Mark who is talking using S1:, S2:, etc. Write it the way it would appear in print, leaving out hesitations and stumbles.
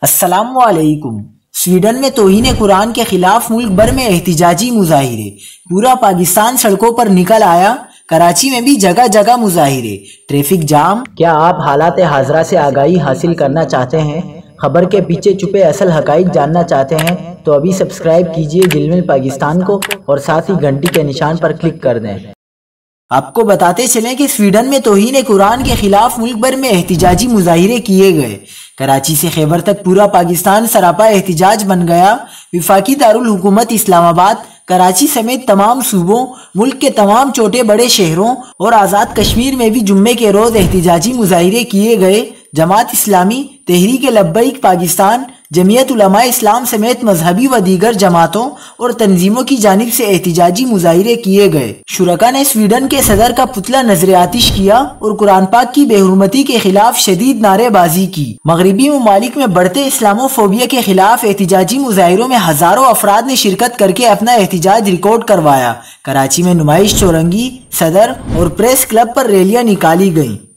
S1: السلام علیکم۔ سویڈن میں توہین قرآن کے خلاف ملک بھر میں احتجاجی مظاہرے، پورا پاکستان سڑکوں پر نکل آیا۔ کراچی میں بھی جگہ جگہ مظاہرے، ٹریفک جام۔
S2: کیا آپ حالات حاضرہ سے آگاہی حاصل کرنا چاہتے ہیں؟ خبر کے پیچھے چھپے اصل حقائق جاننا چاہتے ہیں تو ابھی سبسکرائب کیجئے دل مل پاکستان کو اور ساتھ ہی گھنٹی کے نشان پر کلک کر دیں۔
S1: آپ کو بتاتے چلیں کہ سویڈن میں توہین قرآن کے خلاف ملک بھر میں احتجاجی مظاہرے کیے گئے۔ کراچی سے خیبر تک پورا پاکستان سراپا احتجاج بن گیا۔ وفاقی دارالحکومت اسلام آباد، کراچی سمیت تمام صوبوں، ملک کے تمام چھوٹے بڑے شہروں اور آزاد کشمیر میں بھی جمعے کے روز احتجاجی مظاہرے کیے گئے۔ جماعت اسلامی، تحریک لبیک پاکستان، جمعیت علماء اسلام سمیت مذہبی و دیگر جماعتوں اور تنظیموں کی جانب سے احتجاجی مظاہرے کیے گئے۔ شرکاء نے سویڈن کے صدر کا پتلا نذر آتش کیا اور قرآن پاک کی بے حرمتی کے خلاف شدید نعرے بازی کی۔ مغربی ممالک میں بڑھتے اسلامو فوبیا کے خلاف احتجاجی مظاہروں میں ہزاروں افراد نے شرکت کر کے اپنا احتجاج ریکارڈ کروایا۔ کراچی میں نمائش، چورنگی، صدر اور پریس کلب پر ریلیاں نکالی گئیں۔